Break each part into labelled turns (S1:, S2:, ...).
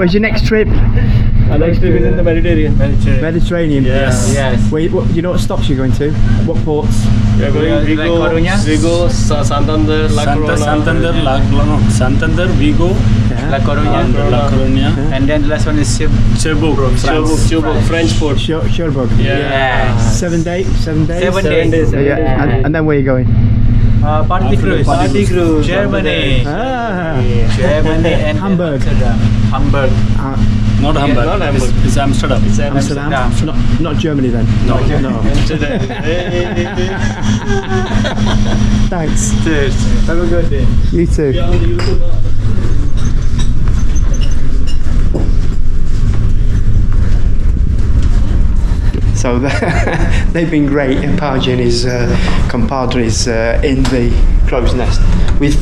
S1: Where's your next trip?
S2: Our next trip is in the Mediterranean.
S1: Mediterranean.
S2: Yes.
S1: Wait, do you know what stops you're going to? What ports?
S2: We are going Vigo, Santander, La Corona.
S3: Santander, Vigo,
S4: La Coruña.
S3: La Coruña.
S4: And then the last one is
S3: Cherbourg,
S2: Cherbourg, French port.
S1: Cherbourg.
S4: Yeah.
S1: 7 days. 7 days.
S4: 7 days.
S1: Yeah. And then where are you going?
S4: Party cruise. Germany. Germany and
S1: Hamburg.
S4: Hamburg.
S3: Not Hamburg.
S2: Not Hamburg.
S3: It's Amsterdam.
S1: Amsterdam. Not Germany then.
S3: No.
S1: Thanks.
S4: Cheers. Have a good day.
S1: You too.
S2: Yeah, on the YouTube.
S1: So they've been great. Pargy and his compadres in the Crow's Nest. We've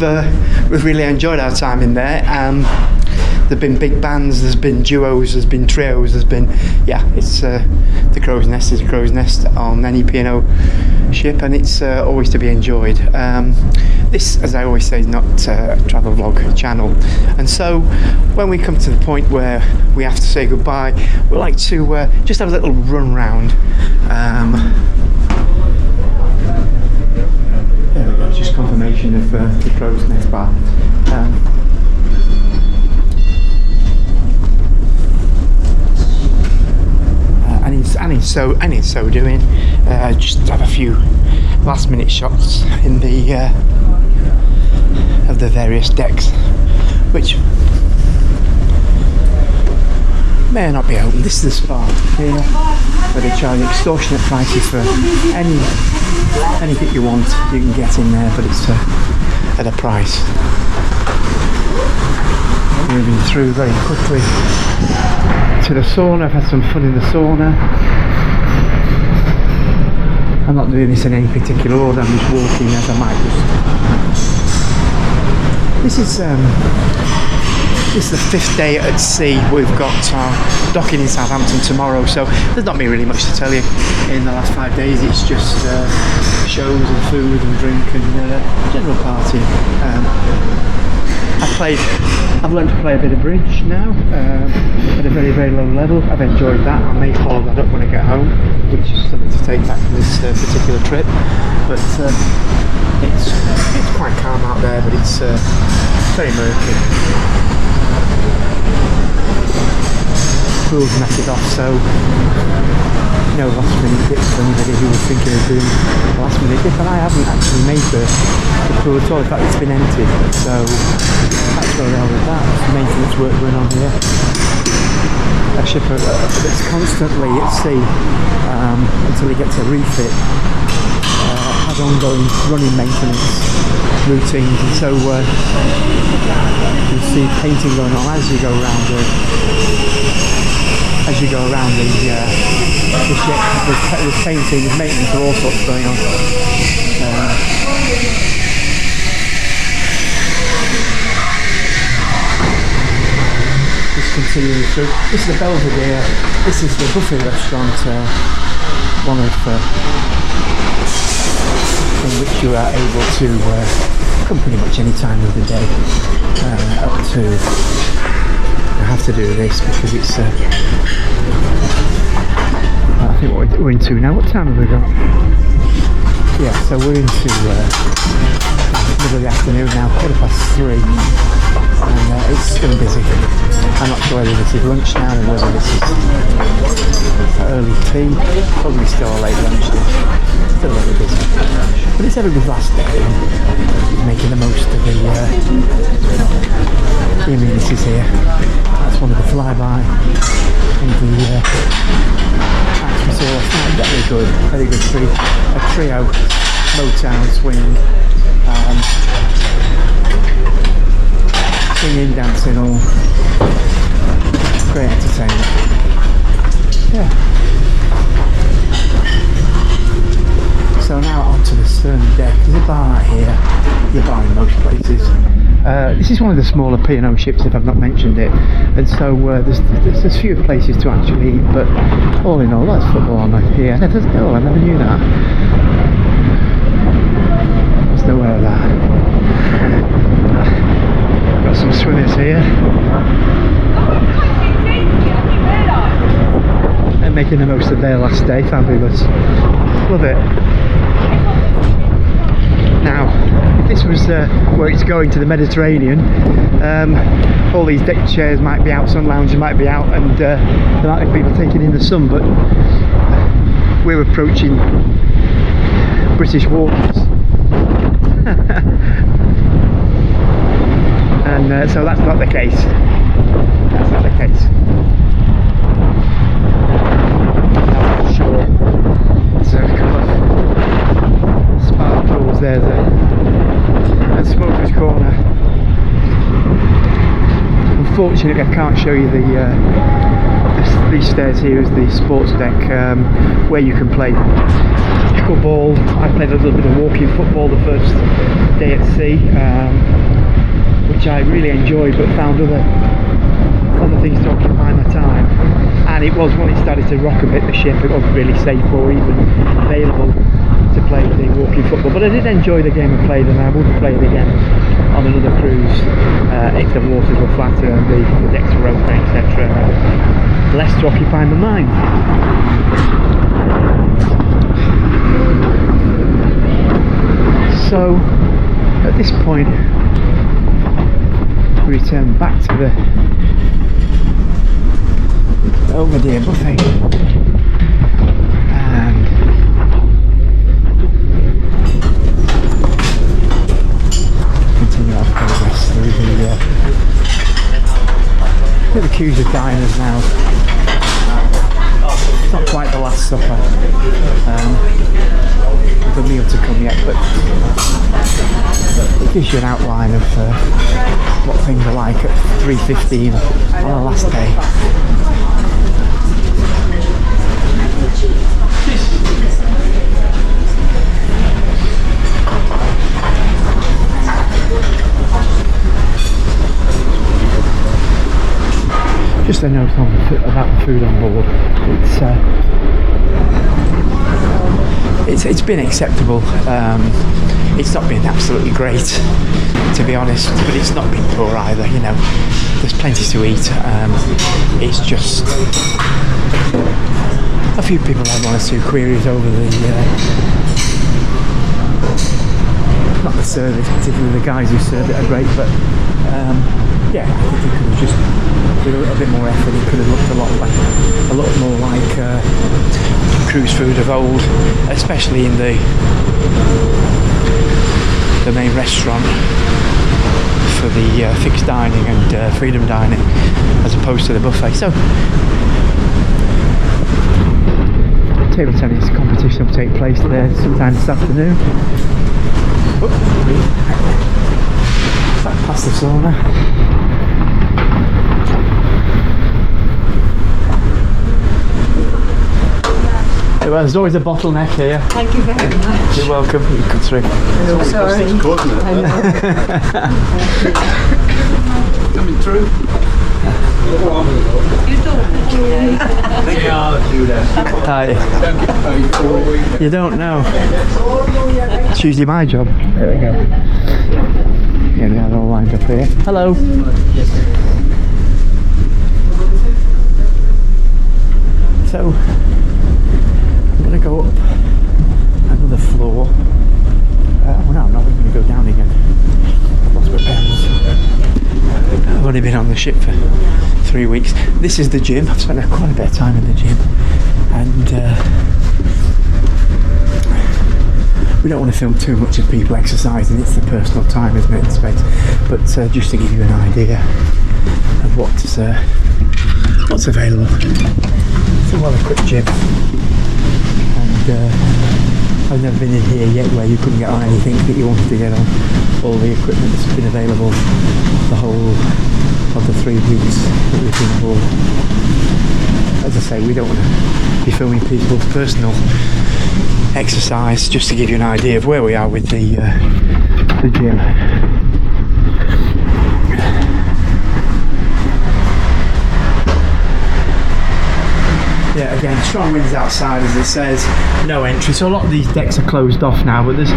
S1: really enjoyed our time in there. There've been big bands, there's been duos, there's been trios, it's the Crow's Nest is a Crow's Nest on any P&O ship, and it's always to be enjoyed. This, as I always say, is not a travel vlog channel, and so when we come to the point where we have to say goodbye, we like to just have a little run round. There we go, just confirmation of the Crow's Nest bar. And in so doing, just have a few last minute shots in the of the various decks, which may not be open. This is the spa here, where they charge extortionate prices for anything you want. You can get in there, but it's at a price. Moving through very quickly to the sauna. I've had some fun in the sauna. I'm not doing this in any particular order, I'm just walking as I might just. This is the 5th day at sea. We've got docking in Southampton tomorrow, so there's not been really much to tell you in the last 5 days. It's just shows and food and drink and general party. I've learned to play a bit of bridge now at a very, very low level. I've enjoyed that. I may follow that up when I get home, which is something to take back from this particular trip. But it's quite calm out there, but it's very murky. Pool's netted off, so no last minute dips for anybody who was thinking of doing a last minute dip, and I haven't actually made the pool at all. In fact, it's been emptied, so that's where we are with that. Maintenance work going on here. A ship that's constantly at sea until it gets a refit has ongoing running maintenance routines, and so you see painting going on as you go around the ship. There's painting, there's maintenance, all sorts going on. Just continuing through. This is the Belvedere. This is the buffet restaurant, one of in which you are able to come pretty much any time of the day. Up to, I have to do this because it's I think what we're into now. What time have we got? Yeah, so we're into middle of the afternoon now, 3:15, and it's still busy. I'm not sure whether this is lunch now or whether this is early tea. Probably still a late lunch. Still very busy, but it's everybody's last day. Making the most of the amenities here. That's one of the flyby and the very good a trio, Motown, swing, singing, dancing, all great entertainment. Yeah. So now onto the stern deck. There's a bar here. There's a bar in most places. This is one of the smaller P&O ships, if I've not mentioned it, and so there's few places to actually eat, but all in all, that's football on here. I never knew that. I was nowhere of that. Got some swimmers here. making the most of their last day. Fabulous. Love it. Now, if this was where it's going to the Mediterranean, all these deck chairs might be out, sun lounges might be out, and there might be people taking in the sun, but we're approaching British waters. And so that's not the case. That's not the case. Now I'm sure there's a couple of sparkles there at Smoker's Corner. Unfortunately, I can't show you these stairs here is the sports deck where you can play pickleball. I played a little bit of walking football the first day at sea, which I really enjoyed, but found other things to occupy my time. And it was when it started to rock a bit, the ship, it wasn't really safe or even available to play the walking football. But I did enjoy the game I played, and I would play it again on another cruise if the waters were flatter and the decks were open, etc. Less to occupy my mind. So at this point we return back to the Belvedere buffet and continue our progress through the queues of diners now. It's not quite the Last Supper. The meal to come yet, but it gives you an outline of what things are like at 3:15 on the last day. Just a note about the food on board. It's been acceptable. It's not been absolutely great, to be honest, but it's not been poor either. You know, there's plenty to eat. It's just a few people had one or two queries over not the service, particularly the guys who served it are great, but yeah, I think it could have just with a little bit more effort. It could have looked a lot more like cruise food of old, especially in the main restaurant for the fixed dining and freedom dining, as opposed to the buffet. So, table tennis competition will take place there sometime this afternoon. Back past the sauna. Well, there's always a bottleneck here.
S5: Thank you very much.
S1: You're welcome. You come through.
S5: I'm sorry.
S3: It's good, isn't it?
S5: I know.
S3: Coming through.
S1: Hi. You don't know. It's usually my job. There we go. Yeah, they're all lined up here. Hello. So, I'm going to go up another floor. Oh no, I'm not going to go down again. I've lost my bearings. I've only been on the ship for 3 weeks. This is the gym. I've spent quite a bit of time in the gym, and we don't want to film too much of people exercising. It's the personal time, isn't it, in space? But just to give you an idea of what's available. It's a well-equipped gym, and I've never been in here yet where you couldn't get on anything that you wanted to get on. All the equipment that's been available the whole of the 3 weeks that we've been aboard. As I say, we don't want to be filming people's personal exercise, just to give you an idea of where we are with the gym. Yeah, again, strong winds outside, as it says, no entry. So a lot of these decks are closed off now, but there's,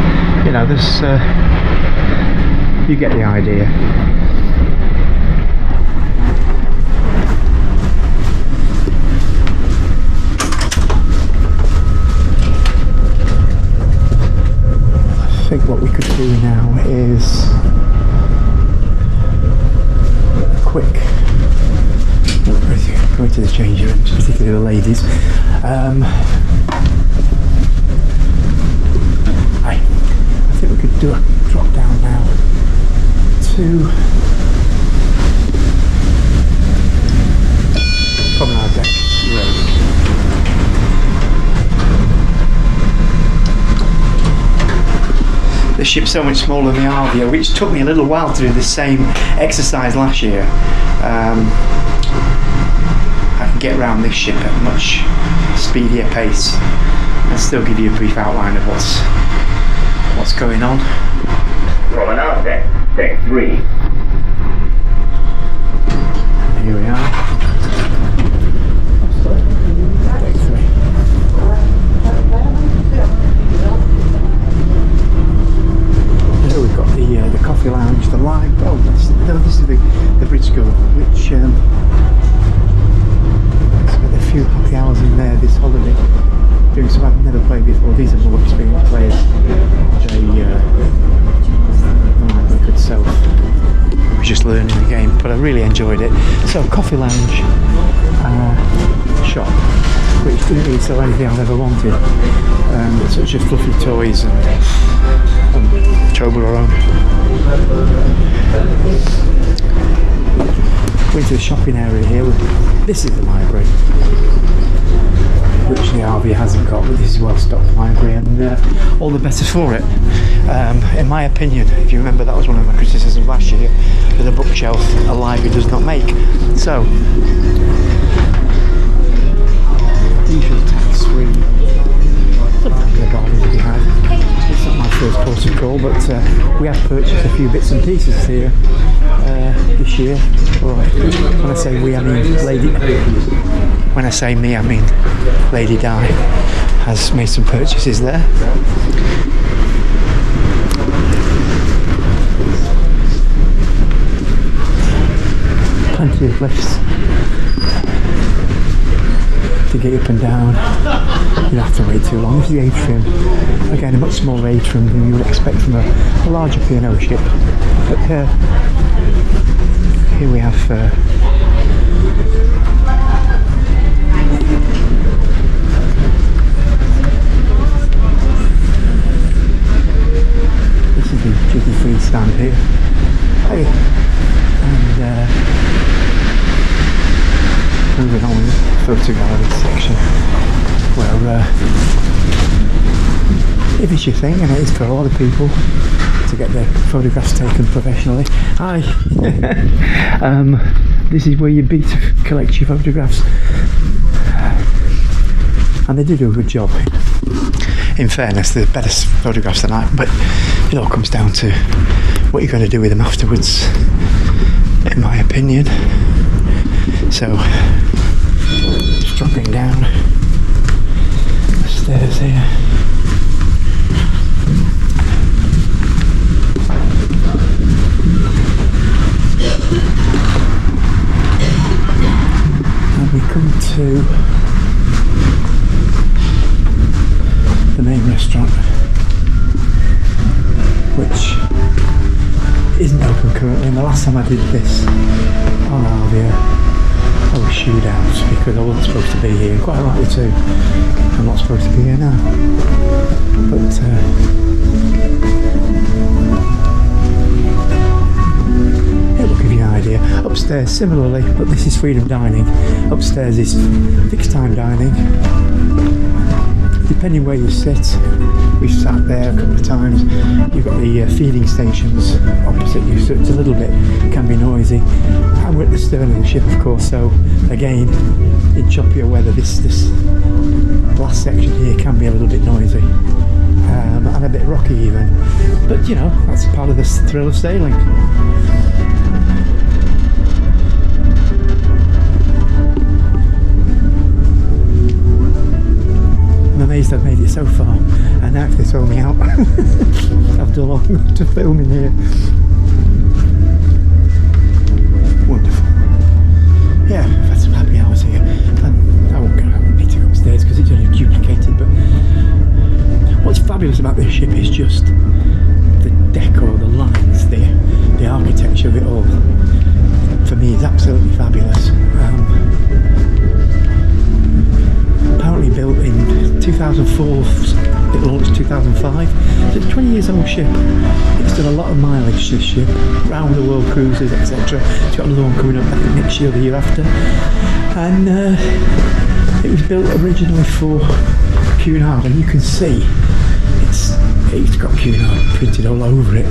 S1: you get the idea. quick. Going to the change rooms, particularly the ladies. I think we could do a drop down now to promenade deck road. The ship's so much smaller than the Arcadia, which took me a little while to do the same exercise last year. I can get around this ship at a much speedier pace and still give you a brief outline of what's going on.
S6: Promenade deck, deck 3.
S1: Here we are. Deck 3. Here we've got the coffee lounge, the live. Oh, this is the bridge school, which spent a few happy hours in there this holiday doing some I've never played before. These are more experienced players. They like liquid self. I was just learning the game, but I really enjoyed it. So coffee lounge, shop, which didn't really sell anything I've ever wanted, such as fluffy toys and Toblerone. Went to the shopping area here. This is the library, which the RV hasn't got, but this is a well-stocked library, and all the better for it. In my opinion, if you remember, that was one of my criticisms last year, that a bookshelf a library does not make. So, usual tax-free, sometimes a garden to be had. It's not my first port of call, but we have purchased a few bits and pieces here this year. Or when I say we, I mean Lady. When I say me, I mean Lady Di has made some purchases there. Plenty of lifts to get up and down. You don't have to wait too long. This is the atrium. Again, a much smaller atrium than you would expect from a larger P&O ship. But here we have this is the J515 stand here. Hey, and moving on with the photo gallery section, where if it's your thing, and it is for a lot of people to get their photographs taken professionally. Hi. This is where you be to collect your photographs, and they do a good job. In fairness, they're better photographs than I, but it all comes down to what you're going to do with them afterwards, in my opinion. So, just dropping down the stairs here. And we come to the main restaurant, which isn't open currently, and the last time I did this on Arcadia I was shooed out because I wasn't supposed to be here, and quite rightly too. I'm not supposed to be here now, but it will give you an idea. Upstairs similarly, but this is freedom dining. Upstairs is fixed time dining. Depending where you sit, we've sat there a couple of times. You've got the feeding stations opposite you, so it's a little bit, can be noisy. And we're at the stern of the ship, of course, so again, in choppier weather, this last section here can be a little bit noisy. And a bit rocky even. But you know, that's part of the thrill of sailing. I'm amazed I've made it so far, and now if they throw me out after long to film in here. Wonderful. Yeah, I've had some happy hours here, and I won't need to go upstairs because it's only duplicated, but what's fabulous about this ship is just the decor, the lines, the architecture of it all. for me is absolutely fabulous. Apparently built in 2004, it launched 2005, so it's a 20 years old ship. It's done a lot of mileage, this ship, round the world cruises, etc. It's got another one coming up, I think next year or the year after. And it was built originally for Cunard, and you can see it's got Cunard printed all over it.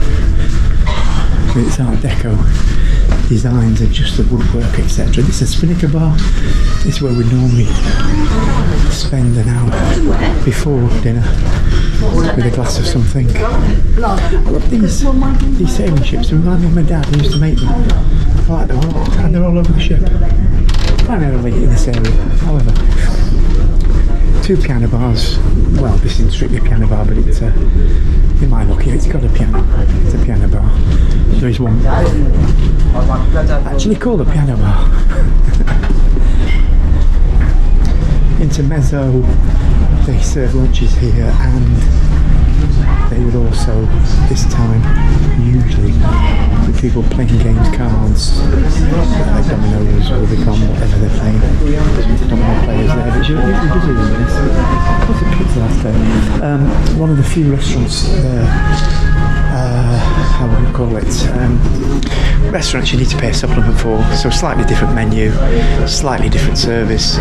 S1: With its Art Deco designs and just the woodwork, etc. This is a spinnaker bar. This is where we normally spend an hour before dinner with a glass of something. I love these sailing ships. They remind me of my dad. He used to make them. I like them a lot, and they're all over the ship. Primarily in this area, however. 2 piano bars. Well, this isn't strictly a piano bar, but it's in my look here, it's got a piano. It's a piano bar. There is one actually called a piano bar. Intermezzo, they serve lunches here, and they would also, this time, usually, with people playing games, cards, dominoes, Rubicon, whatever they're playing. Domino players there, but you're usually busy with this. What's the kids last day? One of the few restaurants there, how would you call it? Restaurants you need to pay a supplement for, so slightly different menu, slightly different service,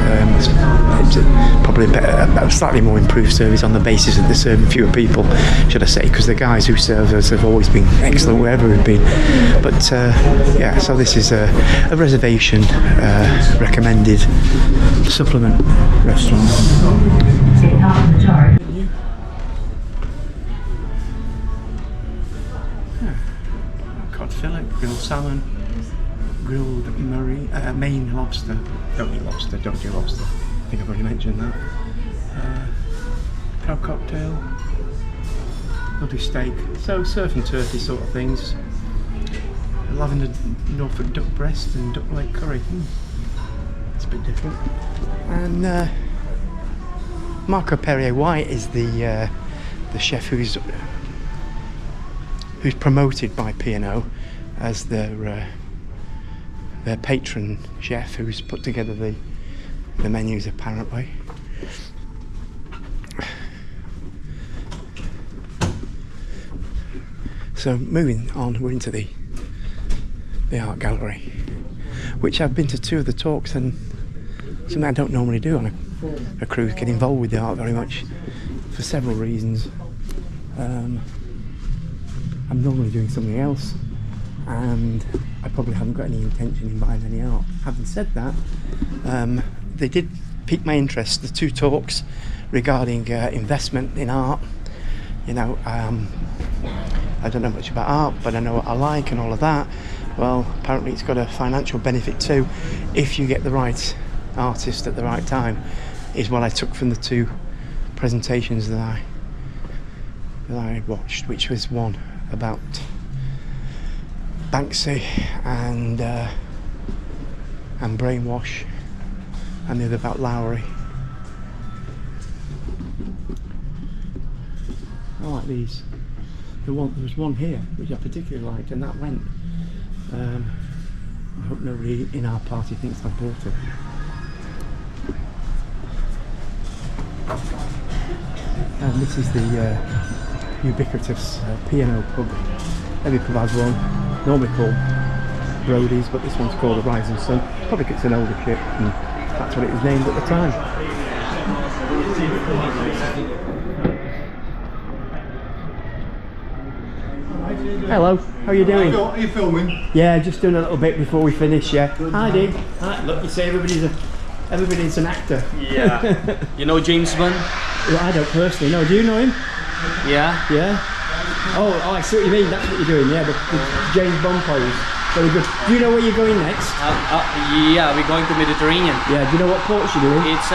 S1: probably a slightly more improved service on the basis that they're serving fewer people, should I say, because the guys who serve us have always been excellent wherever we've been. But yeah, so this is a reservation recommended supplement restaurant. Cod fillet, grilled salmon, grilled Maine lobster. Don't eat lobster, don't do lobster. I think I've already mentioned that. Crab cocktail, lovely steak. So surf and turkey sort of things. Lavender Norfolk duck breast and duck leg curry. It's a bit different. And Marco Perrier White is the chef who's promoted by P&O as their patron chef, who's put together the menus apparently. So moving on, we're into the art gallery, which I've been to 2 of the talks, and something I don't normally do on a cruise, get involved with the art very much for several reasons. I'm normally doing something else, and I probably haven't got any intention in buying any art. Having said that, they did pique my interest, the 2 talks regarding investment in art. You know, I don't know much about art, but I know what I like and all of that. Well, apparently it's got a financial benefit too, if you get the right artist at the right time, is what I took from the 2 presentations that I watched, which was one about Banksy and Brainwash, and the other about Lowry. I like these. There was one here which I particularly liked, and that went. I hope nobody in our party thinks I bought it. And this is the ubiquitous P&O pub. Every pub has one, normally called Brody's, but this one's called the Rising Sun. Probably because it's an older ship, and that's what it was named at the time. Hello, how are you doing?
S3: Are you filming?
S1: Yeah, just doing a little bit before we finish, yeah. Hi, Dee. Hi, look, you say everybody's an actor.
S2: Yeah. You know James Bond?
S1: Well, I don't personally know. Do you know him?
S2: Yeah.
S1: Yeah? Oh, I see what you mean. That's what you're doing, yeah. The James Bond pose. Very good. Do you know where you're going next?
S2: Yeah, we're going to Mediterranean.
S1: Yeah, do you know what ports you're doing?
S2: It's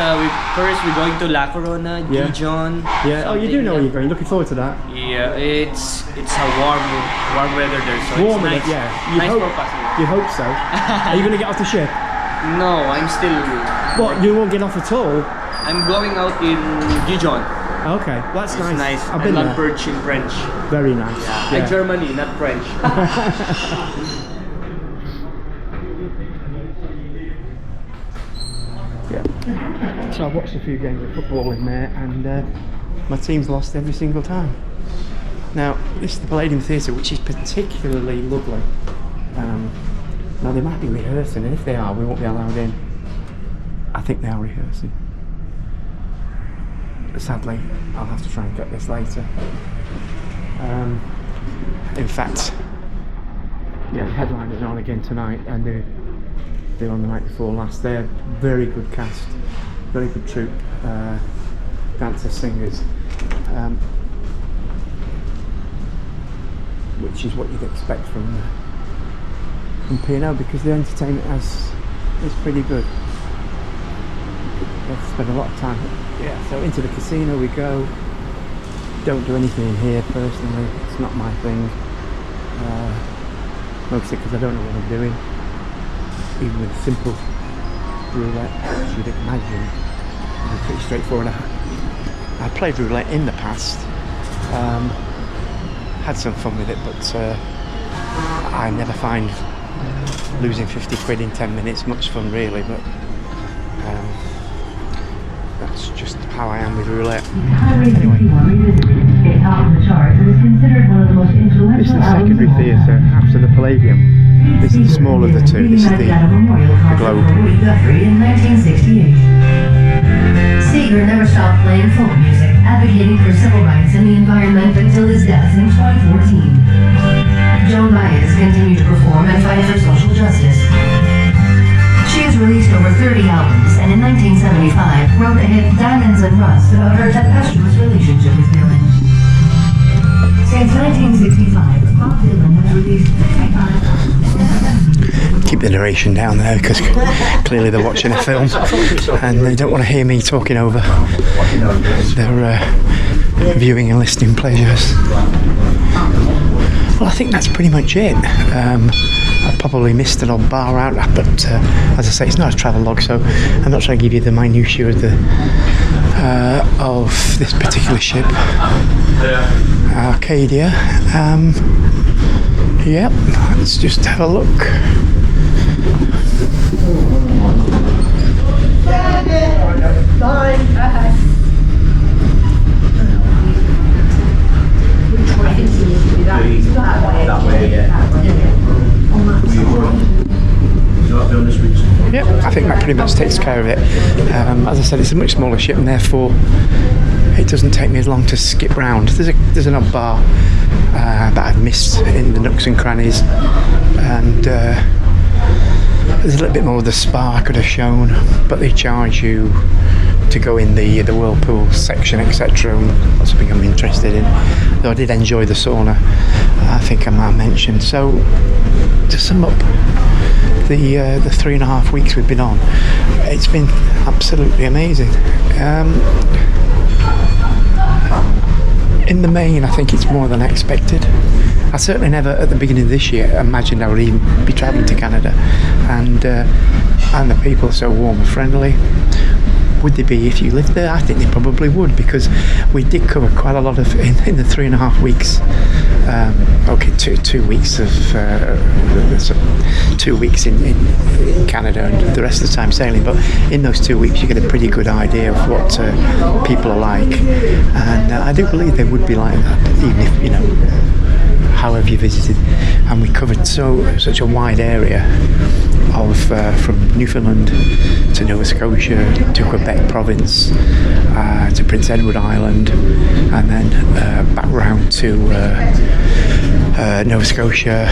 S2: first we're going to La Corona,
S1: Yeah.
S2: Dijon.
S1: Yeah, oh, you do know where you're going. Looking forward to that.
S2: Yeah, it's a warm weather there, so
S1: Warm,
S2: it's nice.
S1: yeah.
S2: Nice for passengers.
S1: You hope so. Are you going to get off the ship?
S2: No, I'm still.
S1: What, you won't get off at all?
S2: I'm going out in Dijon.
S1: Okay, well, that's
S2: It's
S1: nice.
S2: nice.
S1: I've
S2: I
S1: been
S2: love
S1: there.
S2: perch in French.
S1: Very nice.
S2: Like Germany, not French.
S1: Yeah. So I've watched a few games of football in there, and my team's lost every single time. Now, this is the Palladium Theatre, which is particularly lovely. Now, they might be rehearsing, and if they are, we won't be allowed in. I think they are rehearsing. Sadly, I'll have to try and get this later. In fact, yeah, the headliners are on again tonight, and they're on the night before last. They're very good cast, very good troupe, dancers, singers, which is what you'd expect from P&O, because the entertainment is pretty good. They've spent a lot of time. Yeah, so into the casino we go. Don't do anything in here personally. It's not my thing. Mostly because I don't know what I'm doing. Even with simple roulette, as you'd imagine, it's pretty straightforward. I played roulette in the past. Had some fun with it, but I never find losing 50 quid in 10 minutes much fun really, but that's just how I am with roulette. Anyway, this is the secondary theatre after the Palladium. This is the smaller of the two. This is the Globe.
S7: Seeger never stopped playing folk music, advocating for civil rights and the environment until his death in 2014. Joan Baez continued to perform and fight for social justice. She has released over 30 albums, and in 1975 wrote the hit Diamonds and Rust about her tempestuous relationship with Dylan. Since 1965, Bob Dylan has released 55 albums.
S1: Keep the narration down there, because clearly they're watching a film and they don't want to hear me talking over their viewing and listening pleasures. Well, I think that's pretty much it. I probably missed an odd bar out, but as I say, it's not a travel log, so I'm not trying to give you the minutiae of this particular ship, Arcadia. Yep, let's just have a look. Yep, I think that pretty much takes care of it. As I said, it's a much smaller ship, and therefore it doesn't take me as long to skip round. There's an odd bar that I've missed in the nooks and crannies, and there's a little bit more of the spa I could have shown, but they charge you to go in the whirlpool section, etc. That's something I'm interested in. Though I did enjoy the sauna, I think I might have mentioned. So to sum up the 3.5 weeks we've been on, it's been absolutely amazing. In the main, I think it's more than expected. I certainly never, at the beginning of this year, imagined I would even be travelling to Canada, and the people are so warm and friendly. Would they be if you lived there? I think they probably would, because we did cover quite a lot of in the 3.5 weeks. Two weeks of 2 weeks in Canada, and the rest of the time sailing. But in those 2 weeks, you get a pretty good idea of what people are like, and I do believe they would be like that, even if however you visited. And we covered such a wide area of from Newfoundland to Nova Scotia to Quebec province to Prince Edward Island, and then back round to Nova Scotia.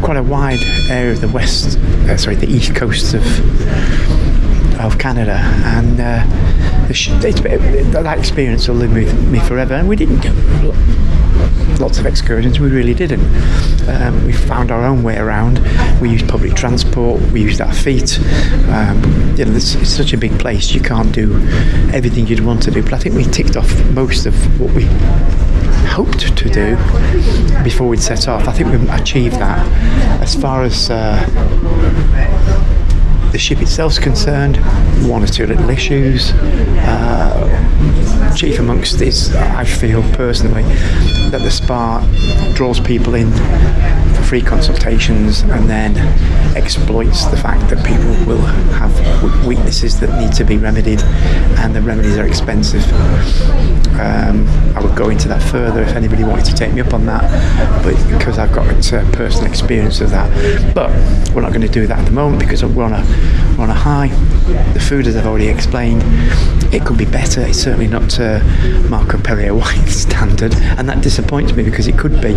S1: Quite a wide area of the east coast of Canada, and that experience will live with me forever. And we didn't do lots of excursions, we really didn't. We found our own way around. We used public transport, we used our feet. It's such a big place, you can't do everything you'd want to do, but I think we ticked off most of what we hoped to do before we'd set off. I think we achieved that. As far as the ship itself is concerned, one or two little issues. Chief amongst is, I feel personally, that the spa draws people in for free consultations, and then exploits the fact that people will have weaknesses that need to be remedied, and the remedies are expensive. I would go into that further if anybody wanted to take me up on that, but because I've got personal experience of that. But we're not going to do that at the moment because we're on a high. The food, as I've already explained, it could be better. It's certainly not Marco Perrier wine standard, and that disappoints me because it could be.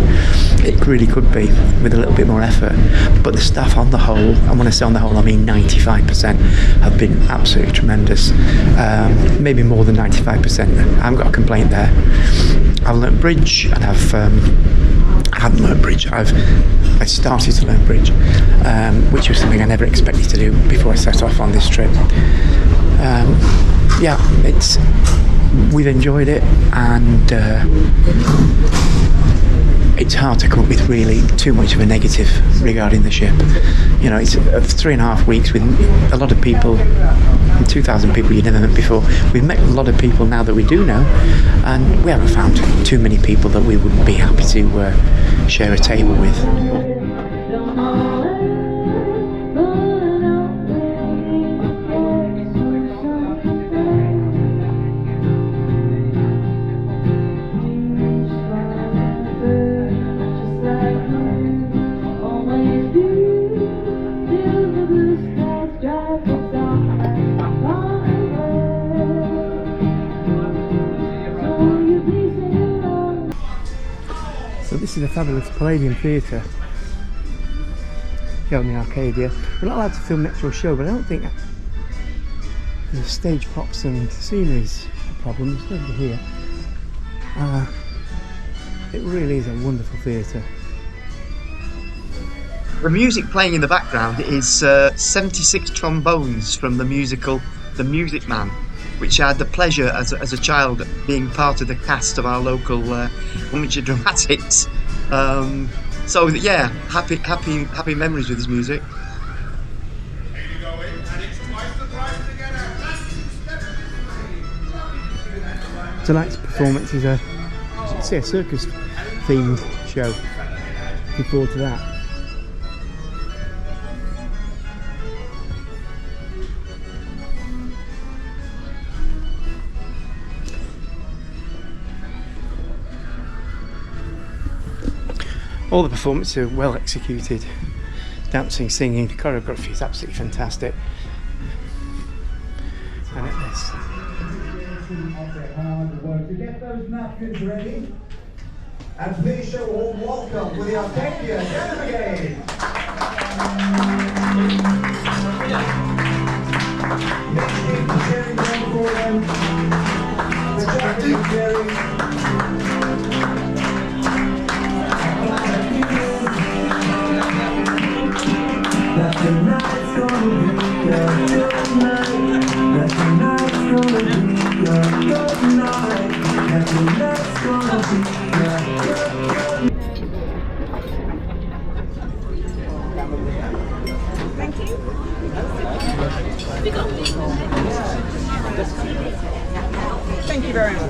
S1: It really could be with a little bit more effort. But the staff on the whole, and when I say on the whole I mean 95%, have been absolutely tremendous. Maybe more than 95%. I haven't got a complaint there. I've learnt bridge, and I haven't learnt bridge. I started to learn bridge, which was something I never expected to do before I set off on this trip. We've enjoyed it, and it's hard to come up with really too much of a negative regarding the ship. You know, it's 3.5 weeks with a lot of people, 2,000 people you've never met before. We've met a lot of people now that we do know, and we haven't found too many people that we wouldn't be happy to share a table with. So this is a fabulous Palladium Theatre here in the Arcadia. We're not allowed to film next to a show, but I don't think the stage props and scenery's a problem. It's over here. It really is a wonderful theatre. The music playing in the background is 76 trombones from the musical The Music Man, which I had the pleasure as a child being part of the cast of our local amateur dramatics. So yeah, happy memories with this music. Tonight's performance is a circus themed show. Looking forward to that. All the performances are well executed. Dancing, singing, choreography is absolutely fantastic. And at this.
S8: To get those napkins ready, and please show a warm welcome with the Arcadia Dance Brigade. Make sure the sharing down for them. The Japanese sharing. That tonight's gonna be a good night. That tonight's gonna be a good night. That tonight's gonna be a good night.
S5: Thank you. Thank you very much.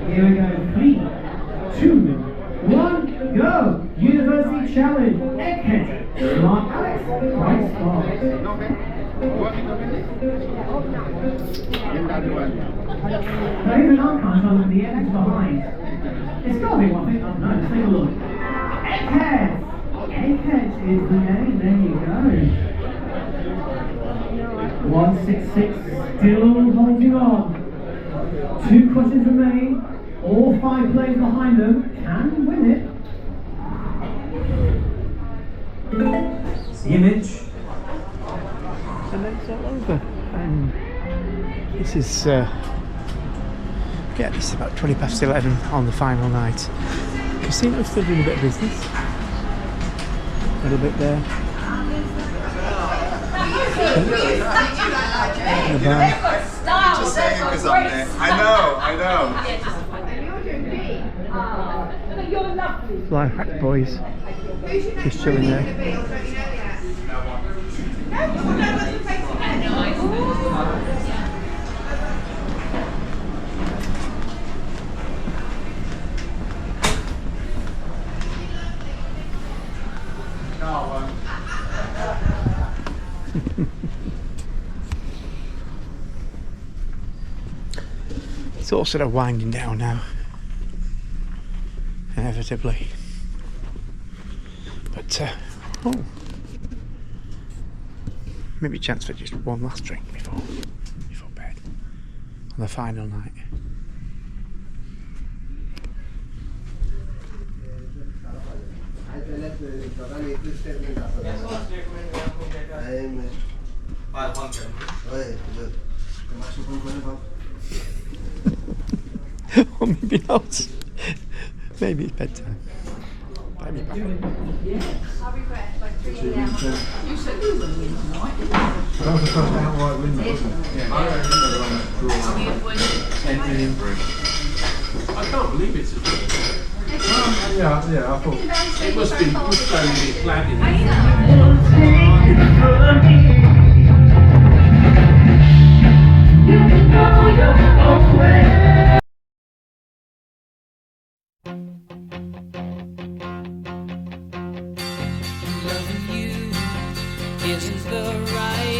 S8: Here we go. 3, 2, 1, go! University Challenge. Egghead. Mark Alex. Right spot. There is an archive on the end behind. It's got to be one thing. Oh no, let's take a look. Egghead. Egghead is the name, there you go. 166 still holding on. 2 crosses remain. All 5 players behind them can win it. The image.
S1: And then it's all over. And this is this is about 11 on the final night. Casino's still doing a bit of business. A little bit there. The bar.
S3: Just saying because I'm there. I know.
S1: Fly Hack Boys. Just chilling there. It's all sort of winding down now, inevitably. But maybe a chance for just one last drink before bed on the final night. Or maybe not. Maybe it's bedtime. I'll be back.
S3: That was the first outright win, wasn't it?
S9: I can't believe it's a draw.
S3: Yeah, I thought.
S9: It must be good going to be flat in
S10: Loving you isn't the right